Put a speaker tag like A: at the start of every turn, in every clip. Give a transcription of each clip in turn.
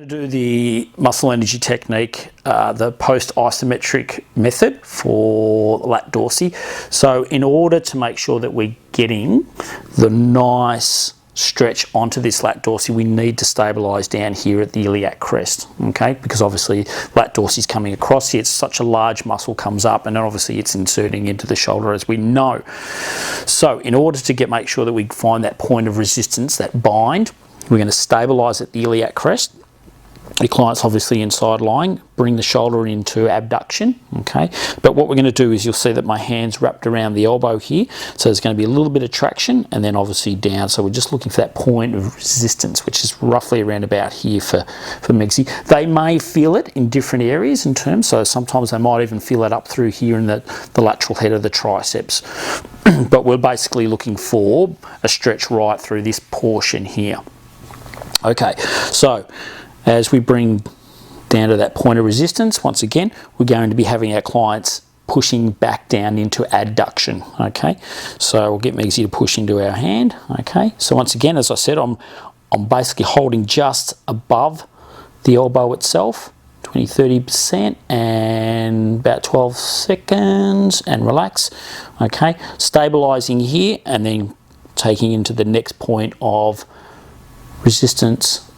A: to do the muscle energy technique, the post-isometric method for lat dorsi. So in order to make sure that we're getting the nice stretch onto this lat dorsi, we need to stabilize down here at the iliac crest, okay? Because obviously lat dorsi is coming across here, it's such a large muscle comes up, and then obviously it's inserting into the shoulder, as we know. So in order to make sure that we find that point of resistance, that bind, we're going to stabilize at the iliac crest. Your client's obviously inside lying, bring the shoulder into abduction, okay? But what we're going to do is, you'll see that my hand's wrapped around the elbow here, so there's going to be a little bit of traction and then obviously down. So we're just looking for that point of resistance, which is roughly around about here for Megsy. They may feel it in different areas in terms, so sometimes they might even feel it up through here in the lateral head of the triceps. But we're basically looking for a stretch right through this portion here. Okay, so as we bring down to that point of resistance, once again, we're going to be having our clients pushing back down into adduction, okay? So we'll get Megsy to push into our hand, okay? So once again, as I said, I'm basically holding just above the elbow itself, 20-30%, and about 12 seconds, and relax, okay? Stabilizing here, and then taking into the next point of resistance,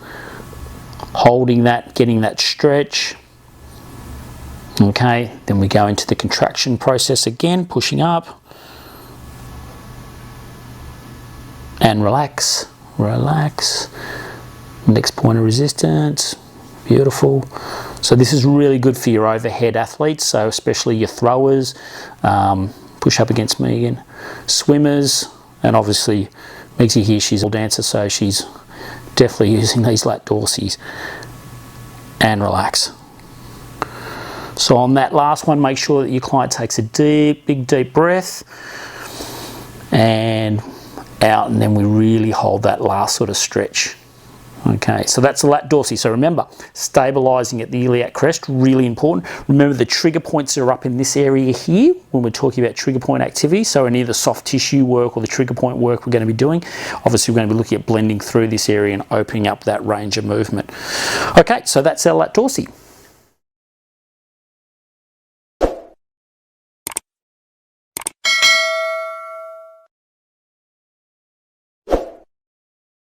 A: holding that, getting that stretch, okay? Then we go into the contraction process again, pushing up, and relax, relax. Next point of resistance, beautiful. So this is really good for your overhead athletes, so especially your throwers, push up against Megan, swimmers, and obviously Megsy here, she's a dancer, so she's definitely using these lat dorsis. And relax. So on that last one, make sure that your client takes a big deep breath and out, and then we really hold that last sort of stretch. Okay, so that's the lat dorsi. So remember, stabilizing at the iliac crest, really important. Remember, the trigger points are up in this area here when we're talking about trigger point activity. So any of the soft tissue work or the trigger point work we're going to be doing, obviously we're going to be looking at blending through this area and opening up that range of movement. Okay, so that's our lat dorsi.